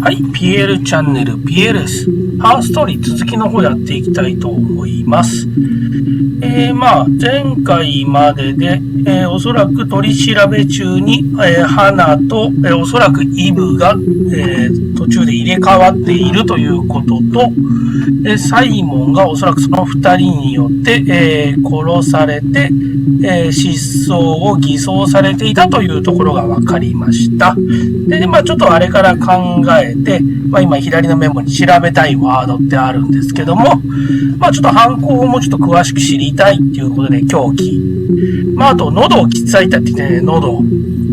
はい、PL チャンネル PL です。ハーストーリー続きの方やっていきたいと思います。前回までで、おそらく取り調べ中に、花と、おそらくイブが、途中で入れ替わっているということと、サイモンがおそらくその2人によって、殺されて、失踪を偽装されていたというところが分かりました。で、ちょっとあれから考えて、今左のメモに調べたいワードってあるんですけども、ちょっと犯行をもうちょっと詳しく知りたいっていうことで凶器。あと喉を切っ裂いたって言ってね、喉。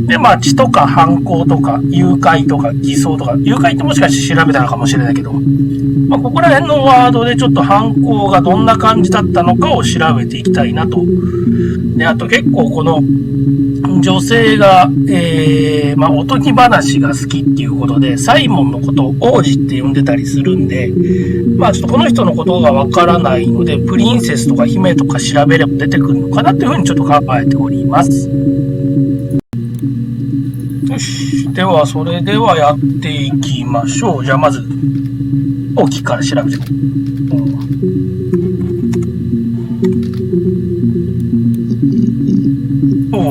で、血とか犯行とか、誘拐とか偽装とか、誘拐ってもしかして調べたのかもしれないけど、ここら辺のワードでちょっと犯行がどんな感じだったのかを調べていきたいなと。で、あと結構この女性が、おとぎ話が好きっていうことで、サイモンのことを王子って呼んでたりするんで、ちょっとこの人のことがわからないので、プリンセスとか姫とか調べれば出てくるのかなっていうふうにちょっと考えております。よし。では、それではやっていきましょう。じゃあまず、大きいから調べて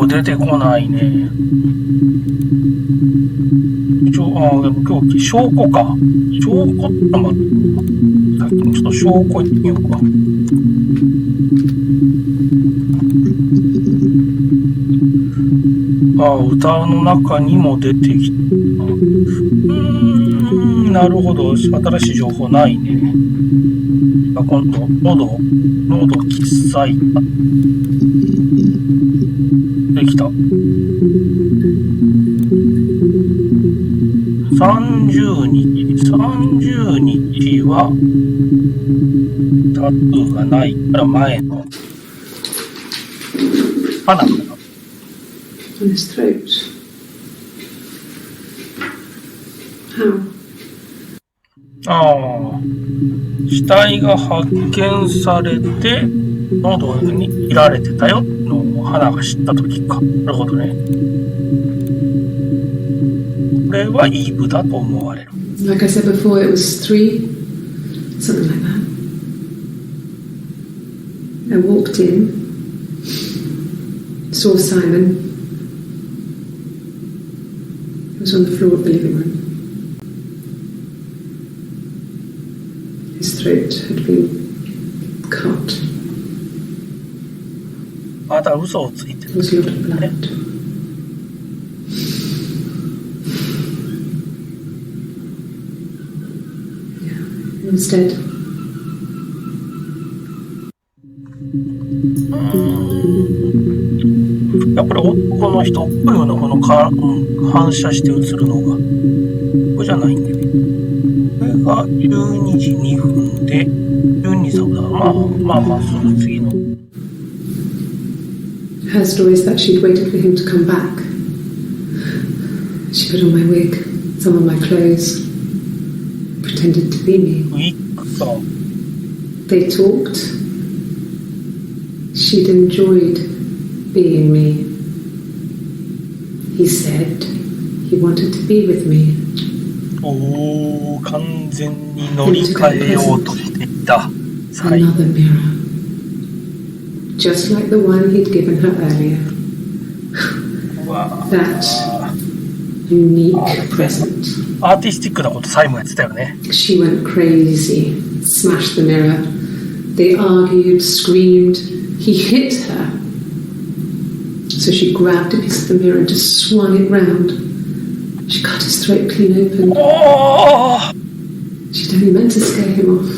出てこないね。でも凶器、証拠か。証拠ってさっきのちょっと証拠言ってみようか。歌の中にも出てきた。なるほど。新しい情報ないね。今度、喉切っ裂いた。できた。30日はタトゥーがないから前の花かな。On his throat. How? 死体が発見されて喉に切られてたよの花が知った時か。なるほどね。これはイーブだと思われる。Like I said before, it was 3, something like that. I walked in, saw Simon. He was on the floor of the living room. His throat had been cut. また嘘をついてる。There was a lot of blood. He was dead. やっぱり男の人っぽいようなこの反射して映るのがこれじゃないんだよね。これが12時2分で12時3分だからすぐ次の。Her story is that she'd waited for him to come back. She put on my wig, some of my clothes, pretended to be me. They talked. She'd enjoyed being me. He said he wanted to be with me. 完全に乗り換えようとしていた。Another mirror. Just like the one he'd given her earlier. That unique present. アーティスティックなことサイモンやってたよね。She went crazy, smashed the mirror. They argued, screamed. He hit her. So she grabbed a piece of the mirror and just swung it round. She cut his throat clean open. She'd only meant to scare him off.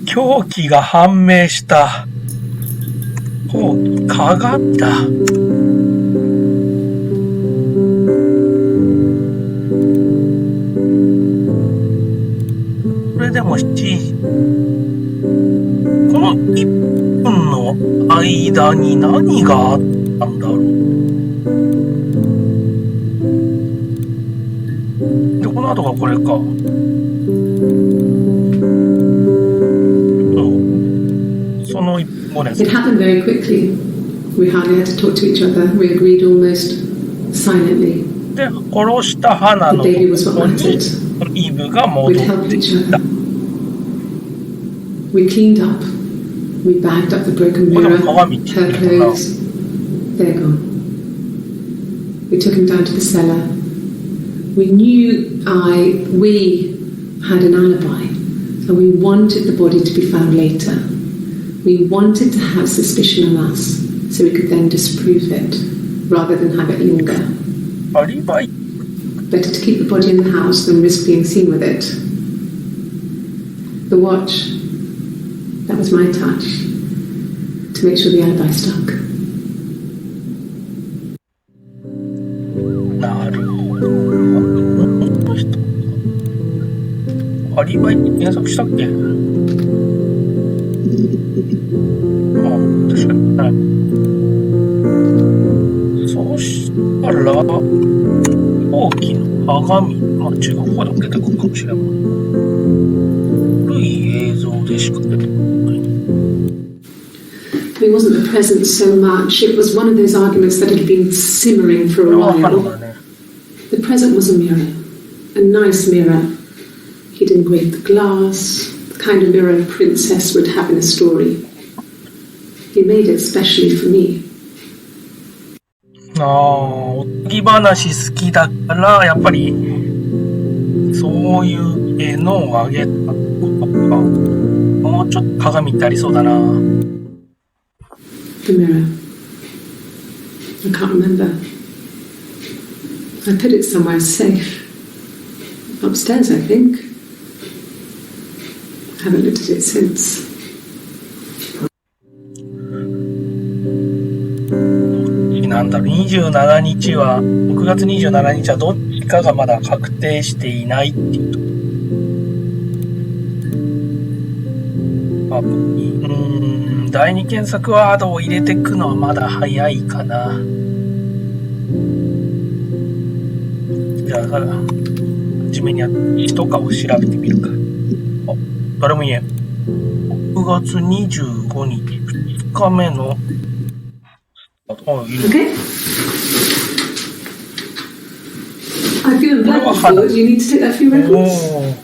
凶器が判明した。鏡だ。これでも7時。この1分の間に何があったんだろう。で、この後がこれか。その1分後です。It happened very quickly. We hardly had to talk to each other. We agreed almost silently. で、殺した花のところにイブが戻ってきた。We cleaned up. We bagged up the broken mirror, her clothes. They're gone. We took him down to the cellar. We had an alibi, and we wanted the body to be found later. We wanted to have suspicion on us, so we could then disprove it, rather than have it linger. Alibi? Better to keep the body in the house than risk being seen with it. The watch, that was my touch, to make sure the alibi stuck. なるほど。アリバイって検索したっけ？確かにない。そうしたら、大きな鏡、違う方でも出てくるかもしれない。古い映像でしか出てこない。It wasn't the present so much. It was one of those arguments that had been simmering for a while. The present was a mirror, a nice mirror. He'd engraved the glass, the kind of mirror a princess would have in a story. He made it specially for me. おとぎ話好きだから、やっぱりそういう絵のをあげたことか。もうちょっと鏡ってありそうだな。The mirror. I can't remember. I put it somewhere safe. Upstairs, I think. Haven't looked at it since. なんだろう、27日は、6月27日はどっちかがまだ確定していないっていうと。第二検索ワードを入れていくのはまだ早いかな。じゃあ、初めに日とかを調べてみるか。誰もいねえ。6月25日、2日目の、Okay. I've given blood before. Do you need to take that for your records?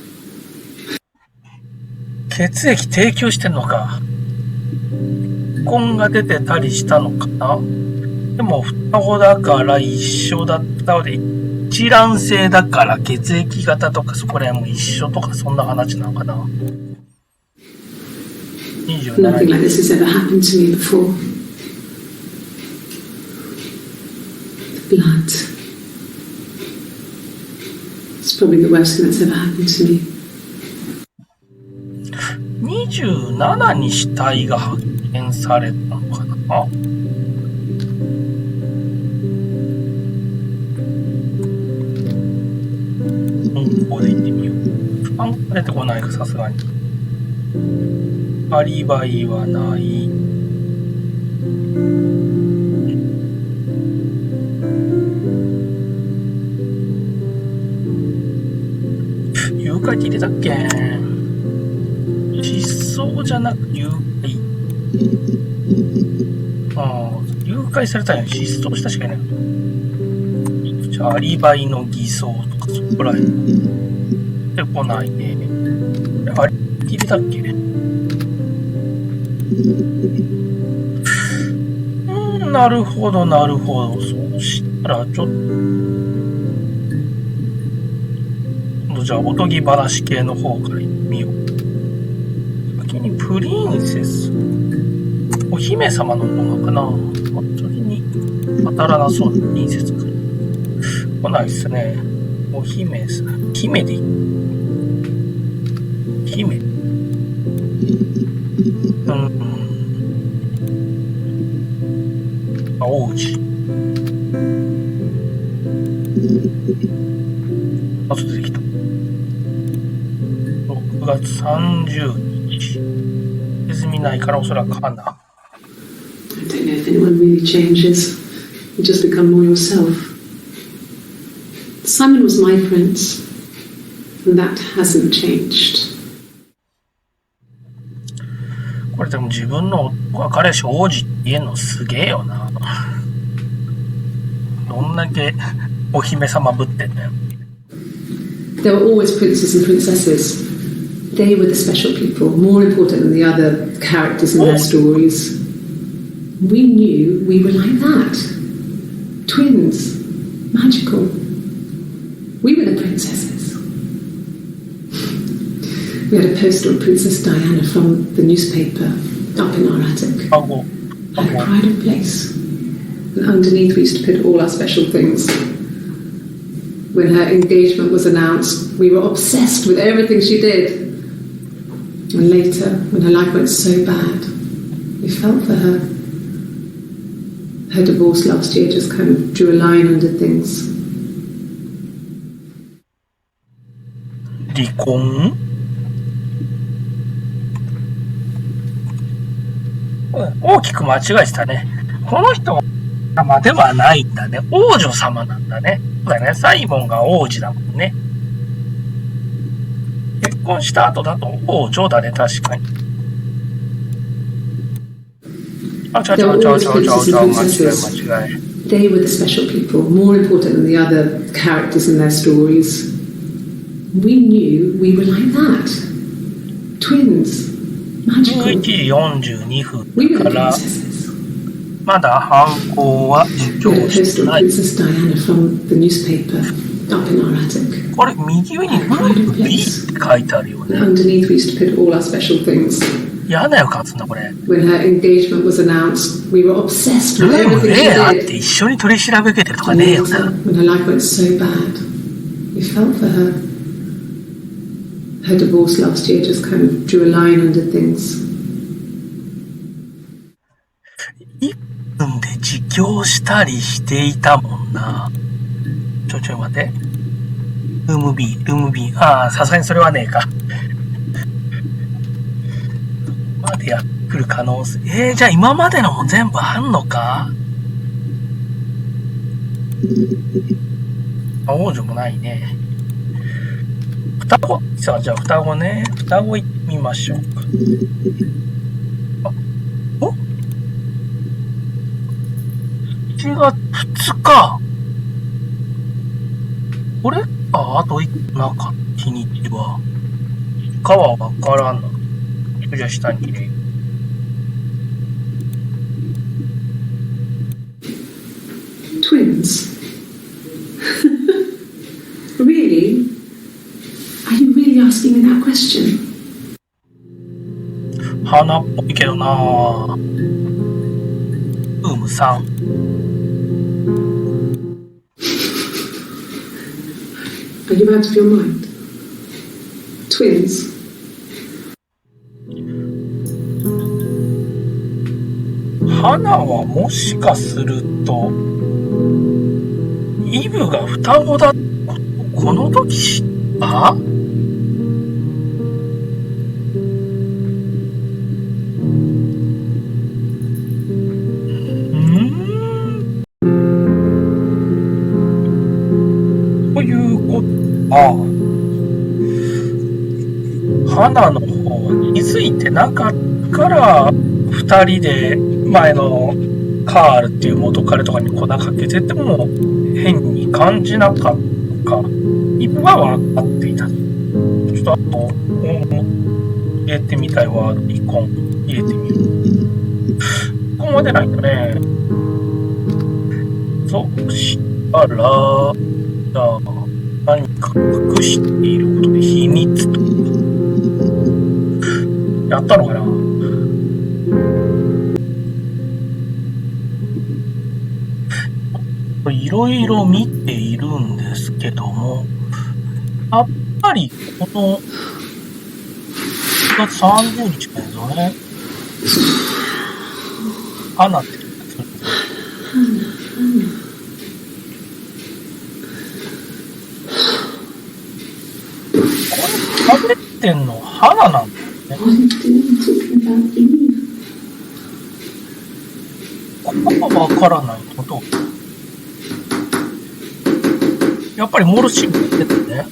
血液提供してんのか。痕が出てたりしたのかな。でも双子だから一緒だったので、一卵性だから血液型とかそこら辺も一緒とかそんな話なのかな。27 Nothing like this has ever happened to me before. Blood. It's probably the worst thing that's ever happened to me. 27に死体が発見されたのかな。ここで行ってみよう。出てこないか、さすがに。アリバイはない。誘拐って入れたっけ？失踪じゃなく誘拐。誘拐されたんや。失踪したしかいない。じゃあ、アリバイの偽装とかそこらへん。出てこないね。あれ入れたっけ？なるほど、なるほど。そうしたら、ちょっと、じゃあ、おとぎ話系の方から見よう。先にプリンセス。お姫様のものかな。それに当たらなそうなプリンセスか。来ないっすね。お姫さん。姫でいい。姫。王子。あと出てきた。6月30日。ネズミないからおそらく花。I don't know if anyone really changes. You just become more yourself. Simon was my prince, and that hasn't changed. これでも自分の夫は彼氏王子って言えんのすげえよな。どんだけお姫様ぶってんだよ。There were always princes and princesses. They were the special people, more important than the other characters in their stories. We knew we were like that. Twins. Magical. We were the princesses. We had a poster of Princess Diana from the newspaper up in our attic. Had a pride of place. And underneath we used to put all our special things. When her engagement was announced, we were obsessed with everything she did. And later, when her life went so bad, we felt for her. Her divorce last year just kind of drew a line under things. 離婚？大きく間違えてたね。この人は様ではないんだね。王女様なんだね。そうだね。サイモンが王子だもんね。結婚した後だと王女だね、確かに。あ、違う、間違え。They were the special people, more important than the other characters in their stories. We knew we were like that. Twins. Magical. 11時42分 We were か the ら、 princesses. まだ犯行は自 We had a 供して poster of ない。 Princess Diana from the newspaper up in our attic. これ、右上にグループ B って書いてあるよ And ね。 underneath we used to put all our special things. 嫌な予感すんな、これ。 When her engagement was announced, we were obsessed ル with ーム everything she 0あって did. 一緒に取り調べ受けてるとか And ねえよな。 later, when her life went so bad, we felt for her. Her divorce last year just kind of drew a line under things. 1分で自供したりしていたもんな。ちょ待って。ルーム B。ああ、さすがにそれはねえか。までやってくる可能性。じゃあ今までのも全部あんのか？王女もないね。双子さあ、じゃあ双子ね。双子行ってみましょうか。お ?1 月2日。これあと1個なかった日にちは。かはわからんな。じゃあ下に入れる。Twins? Really? Are you really asking me that question? 花っぽいけどなぁ。3。Are you out of your mind? Twins? 花はもしかするとイブが双子だ。この時知った？ということは花の方は気づいてなかったから2人で前のカールっていう元彼とかに粉かけてても変に感じなかったか。イブは分かっていた。ちょっとあと入れてみたいワード離婚入れてみる。離婚は出ないんだね。そうしたらじゃあ何か隠していることで秘密とやったのかな。いろいろ見ているんですけども、やっぱりこの1月30日ですよね。花ってこれ食べてんの花なんだよね。ここがわからないこと。やっぱりモールシングル出てるね。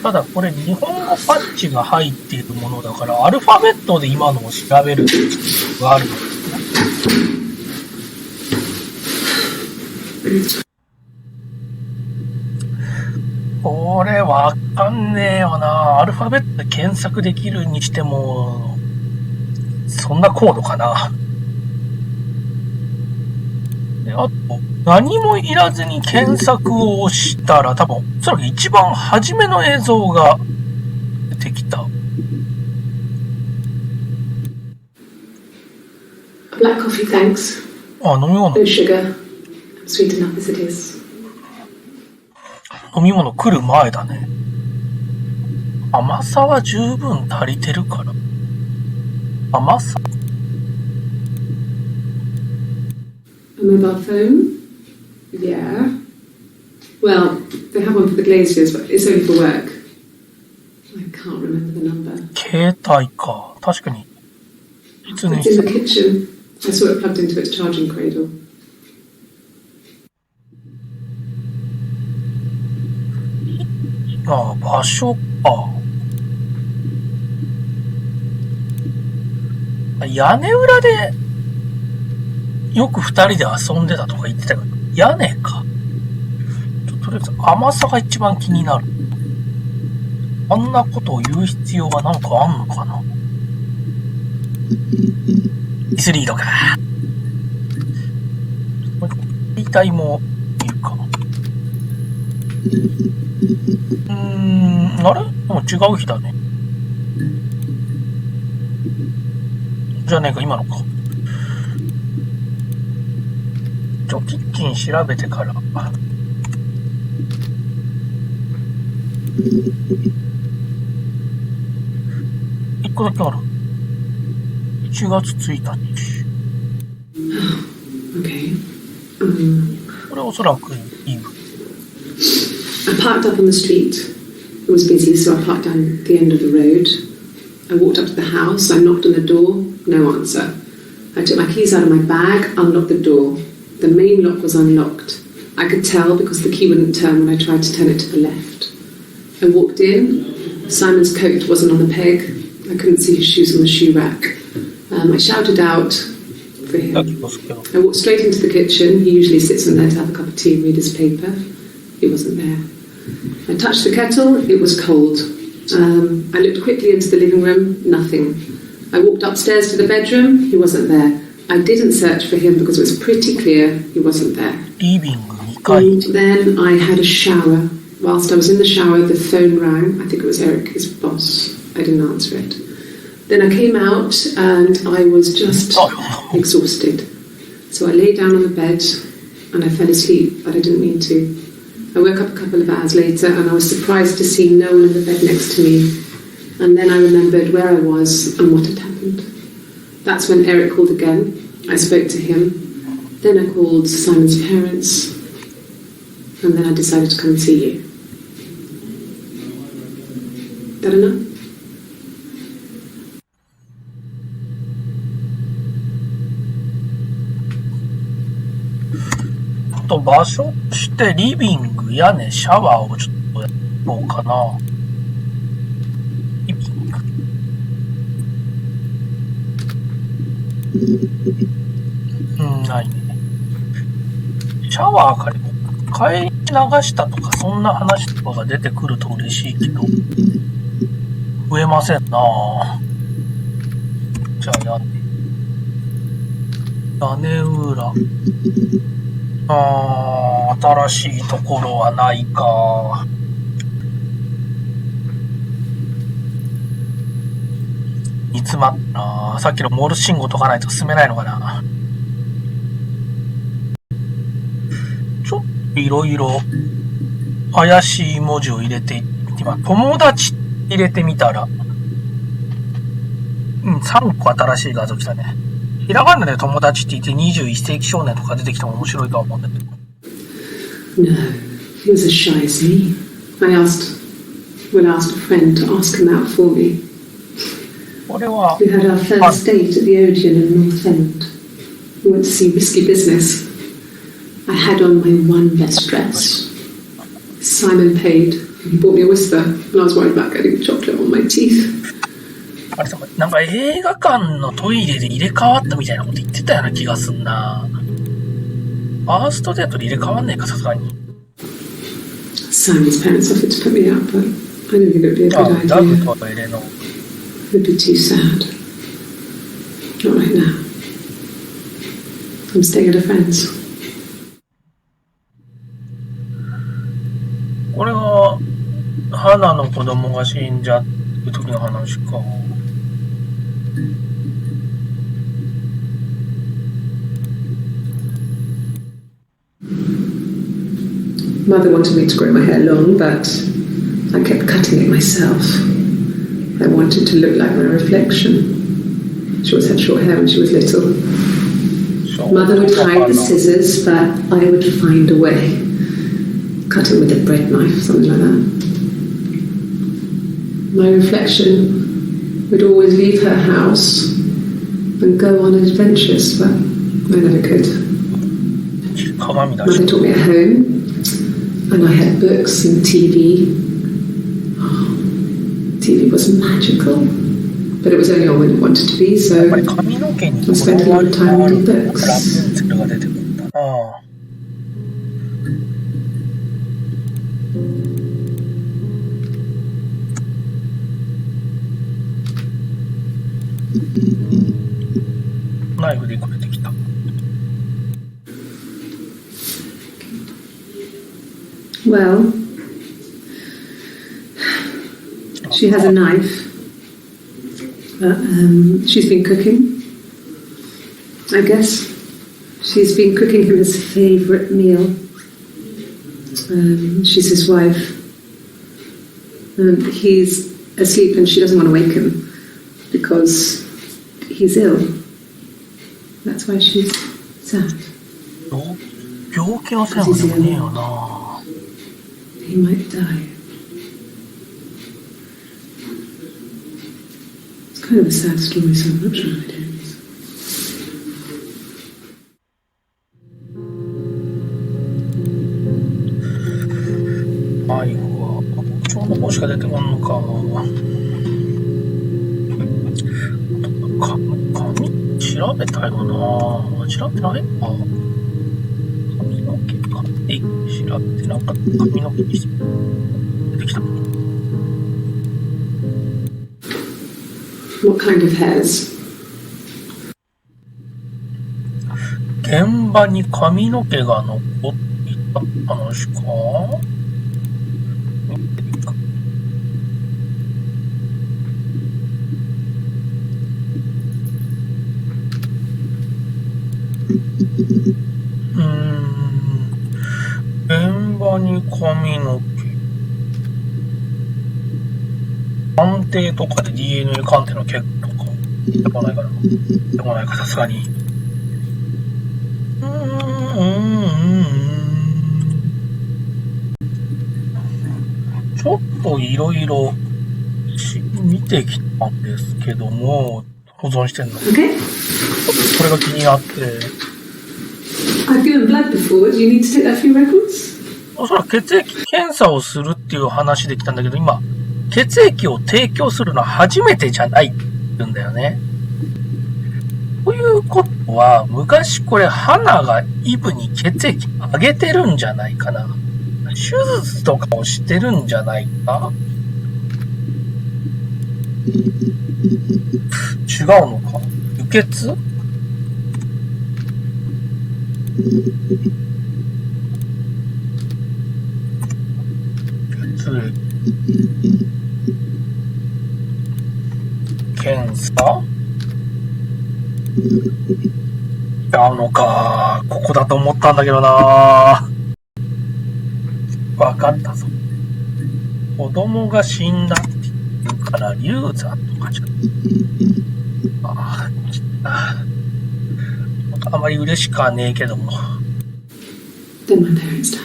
ただこれ日本語パッチが入っているものだから、アルファベットで今のを調べる必要があるのですね。これわかんねえよな。アルファベットで検索できるにしても、そんなコードかな。で、あと、何もいらずに検索を押したら、多分、おそらく一番初めの映像が出てきた。Black coffee, thanks. あ、飲み物。No sugar. Sweet enough as it is. 飲み物来る前だね。甘さは十分足りてるから。甘さ A mobile phone? Yeah. Well, they have one for the glaziers, but it's only for work. I can't remember the number. 携帯か。確かに。いつに It's in the kitchen. I saw it plugged into its charging cradle. ああ、場所か。屋根裏でよく二人で遊んでたとか言ってたけど、屋根か。とりあえず甘さが一番気になる。あんなことを言う必要がなんかあんのかな。ミスリードか。言いたいもいるか。あれ？もう違う日だね。じゃねえか、今のか。キッチン調べてから。一個だけある。1月1日。Okay. これおそらくいい。I parked up on the street. It was busy, so I parked down the end of the road. I walked up to the house. I knocked on the door. No answer. I took my keys out of my bag, unlocked the door. The main lock was unlocked. I could tell because the key wouldn't turn when I tried to turn it to the left. I walked in. Simon's coat wasn't on the peg. I couldn't see his shoes on the shoe rack. I shouted out for him. I walked straight into the kitchen. He usually sits in there to have a cup of tea and read his paper. He wasn't there. I touched the kettle. It was cold. I looked quickly into the living room. Nothing. I walked upstairs to the bedroom. He wasn't there. I didn't search for him because it was pretty clear he wasn't there. And then I had a shower. Whilst I was in the shower, the phone rang. I think it was Eric, his boss. I didn't answer it. Then I came out and I was just exhausted. So I lay down on the bed and I fell asleep, but I didn't mean to. I woke up a couple of hours later and I was surprised to see no one in the bed next to me. And then I remembered where I was and what had happened. That's when Eric called again. I spoke to him. Then I called Simon's parents. And then I decided to come and see you. That enough? と場所としてリビング、屋根、シャワーをちょっとやろうかな。リビング。ないね。シャワー借りも帰り流したとかそんな話とかが出てくると嬉しいけど、増えませんな。じゃあ屋根裏。新しいところはないか。煮詰まったな。さっきのモールス信号解かないと進めないのかな。ちょっといろいろ怪しい文字を入れて、今友達入れてみたら、3個新しい画像来たね。ひらがなで友達って言って21世紀少年とか出てきても面白いとは思うんだけど。No, he was as shy as me. I asked a friend to ask him out for me. これは We had our first date at the Odeon in North End. We went to see Risky Business. I had on my one best dress. Simon paid. He bought me a Whistler, and I was worried about getting chocolate on my teeth. あれさ、なんか映画館のトイレで入れ替わったみたいなこと言ってたような気がすんな。ファーストデートで入れ替わんねえか、さすがに。Simon's parents offered to put me up, but I didn't think it would be a good idea. ダグとエレの。It would be too sad. Not right now. I'm staying at a friend's. これは、花の子供が死んじゃう時の話か。Mother wanted me to grow my hair long, but I kept cutting it myself. I wanted to look like my reflection. She always had short hair when she was little. Mother would hide the scissors, but I would find a way. Cut it with a bread knife, something like that. My reflection would always leave her house and go on adventures, but I never could. Mother taught me at home, and I had books and TV. TV was magical, but it was only on when it wanted to be, so I spent a lot of time reading books. ナイフでこれてきた。Well, she has a knife. She's been cooking. I guess she's been cooking him his favourite meal. She's his wife. He's asleep and she doesn't want to wake him because he's ill. That's why she's sad. 病気のせいもでもねえよな。He might die. It's kind of a sad story, so I'm not sure it ends. ナイフは包丁の方しか出てこんのか。髪調べたよな。調べないか。髪の毛かって調べてなかった。髪の毛に出てきた。What kind of hairs? 現場に髪の毛が残っていた話か。現場に髪の毛。鑑定とかで DNA 鑑定の結果とか出てこないかな。出てこないか、さすがに。ちょっといろいろ見てきたんですけども、保存してんの。Okay. これが気になって。I've given blood before. Do you need to take a few records? おそらく血液検査をするっていう話できたんだけど、今、血液を提供するのは初めてじゃないって言うんだよね。ということは、昔これ、花がイブに血液あげてるんじゃないかな。手術とかをしてるんじゃないか？違うのか？輸血？血液検査？違うのか。ここだと思ったんだけどな。わかったぞ。子供が死んだって言うから流産とかじゃん。あまり嬉しくはねえけども。Then my parents died.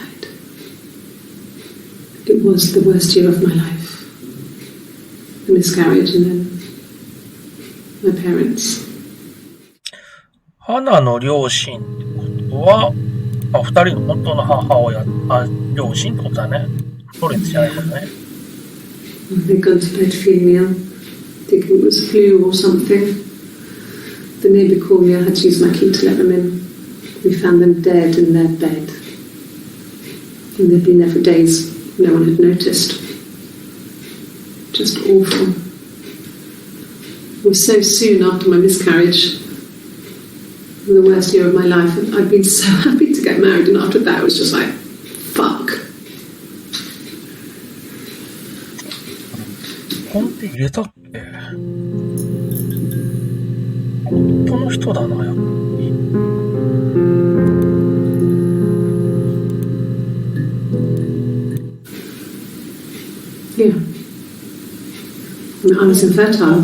It was the worst year of my life. A miscarriage and then my parents. 花の両親ってことは、二人の本当の両親ってことだね。ストレスじゃないことね。They'd gone to bed feeling ill, thinking it was flu or something. The neighbour called me. I had to use my key to let them in. We found them dead in their bed. And they'd been there for days. No one had noticed. Just awful. It was so soon after my miscarriage. The worst year of my life. I'd been so happy to get married, and after that it was just like, fuck. 本って入れたっけ？本当の人だな、やっぱり。Yeah. I was infertile.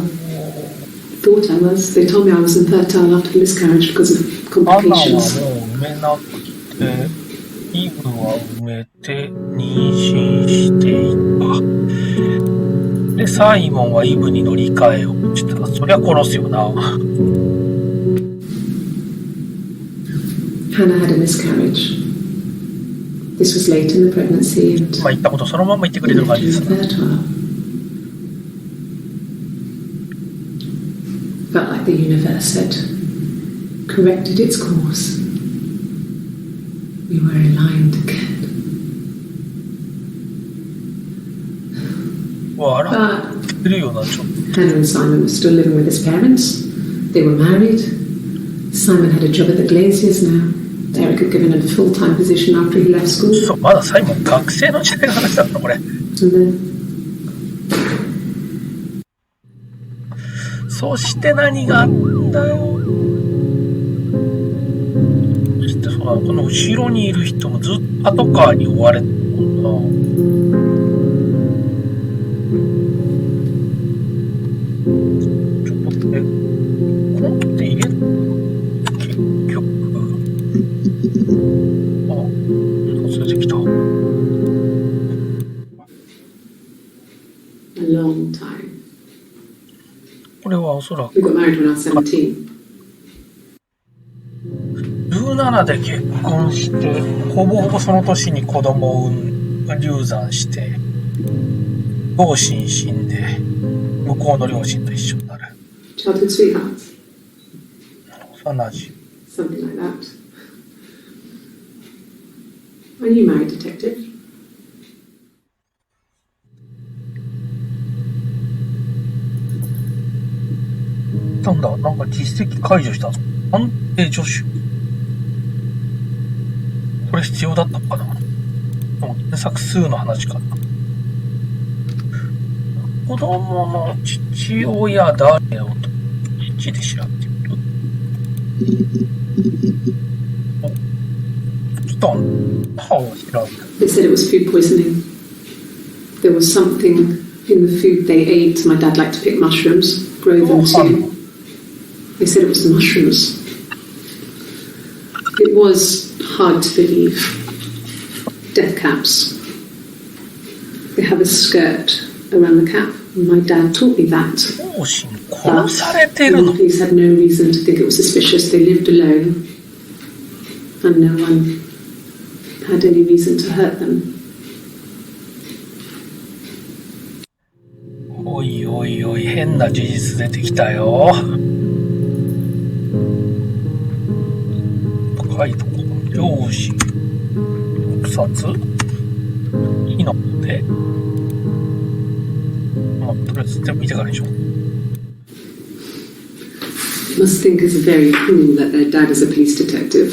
Thought I was. They told me I was infertile after the miscarriage because of アナは complications. もう産めなくて、イブは産めて妊娠していた。で、サイモンはイブに乗り換えをした。そりゃ殺すよな。Hannah had a miscarriage. This was late in the pregnancy, and まあ言ったことそのまま言ってくれてる感じですね。infertile. Felt like the universe had corrected its course. We were aligned again. わあら、 But 言ってるよな、ちょっと。 Hannah and Simon were still living with his parents. They were married. Simon had a job at the Glaziers now. Derek had given him a full-time position after he left school. そう、まだサイモン学生の時代の話だったの、これ。And then そして何があったんだよ。そしてそうだ、この後ろにいる人もずっとパトカーに追われてるもんな。ちょっと待って、このって入れ結局、あ、出てきた。a long time. これはおそらく We got married when I was 17. 17で結婚して、ほぼほぼその年に子供を流産して、両親死んで、向こうの両親と一緒になる。Childhood sweethearts. 同じ。 Something like that. Are you married, detective? なんだ、なんか実績解除したぞ。安定助手。これ必要だったのかな。でも検索数の話かな。子供の父親誰をと父で調べてみる。お、来たんだ。歯を調べる。 They said it was food poisoning. There was something in the food they ate. My dad liked to pick mushrooms, grow them too. They said it was the mushrooms. It was hard to believe. Death caps. They have a skirt around the cap. My dad taught me that. 両親殺されて The るの。 police had no reason to think it was suspicious. They lived alone, and no one had any reason to hurt them. おいおいおい、変な事実出てきたよ。高いところ、両親、毒殺、火の手。まあ、とりあえず全部見てからにしよう。 Must think it's very cool that their dad is a police detective.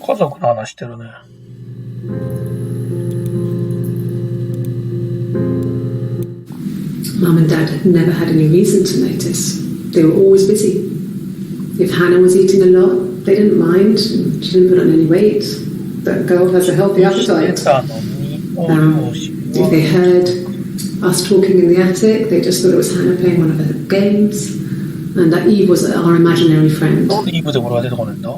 家族の話してるね。 Mum and Dad had never had any reason to notice. They were always busy. If Hannah was eating a lot, they didn't mind. She didn't put on any weight. That girl has a healthy appetite. 出たのに、お両親 If they heard us talking in the attic, they just thought it was Hannah playing one of her games, and that Eve was our imaginary friend. なんでイブでこれが出てこないんだ。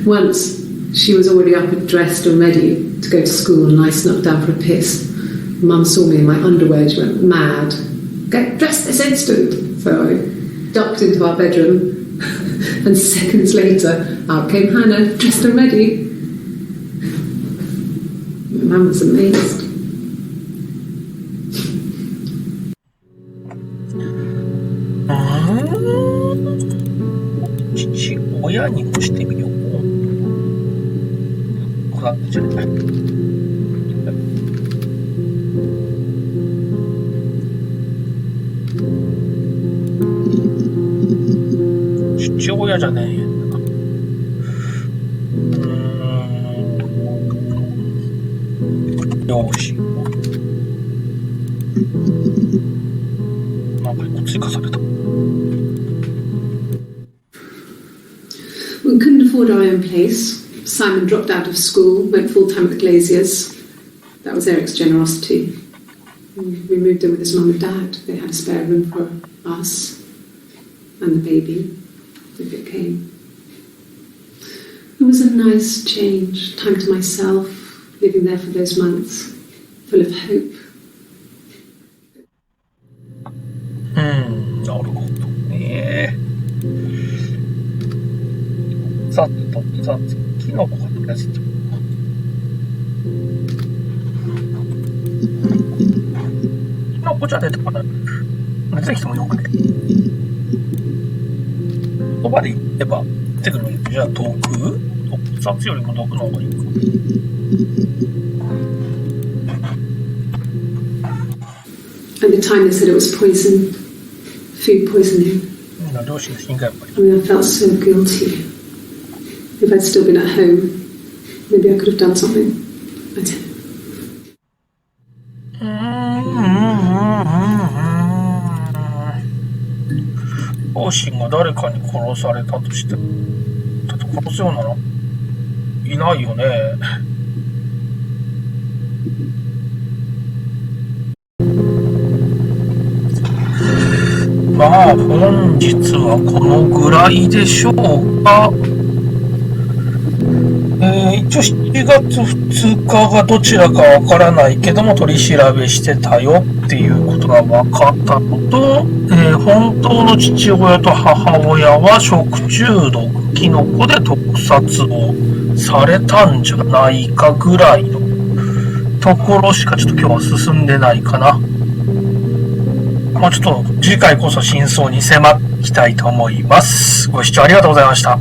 Once, she was already up and dressed and ready to go to school, and I snuck down for a piss. Mum saw me in my underwear. She went mad. Get dressed this instant. So I ducked into our bedroom, and seconds later, out came Hannah, dressed and ready. My mum was amazed. に押してみよう。こだってじゃない。父親じゃねえよ。両親なんか追加された。We couldn't afford our own place. Simon dropped out of school, went full-time at the Glaziers. That was Eric's generosity. We moved in with his mum and dad. They had a spare room for us and the baby, if it came. It was a nice change, time to myself, living there for those months, full of hope. なるほどね。さっとキノコが取り出して。キノコじゃ出てこない。出てきてもよくね。そばで言えば出てくるのに、じゃあ毒？特撮よりも毒の方がいいか。At the time they said it was poison, food poisoning. I felt so guilty. If I'd still been at home, maybe I could have done something. I didn't. 両親が誰かに殺されたとして、だって殺すようなのいないよね。まあ本日はこのぐらいでしょうか。一応7月2日がどちらかわからないけども取り調べしてたよっていうことが分かったのと、本当の父親と母親は食中毒キノコで毒殺をされたんじゃないかぐらいのところしかちょっと今日は進んでないかな。まあちょっと次回こそ真相に迫っていきたいと思います。ご視聴ありがとうございました。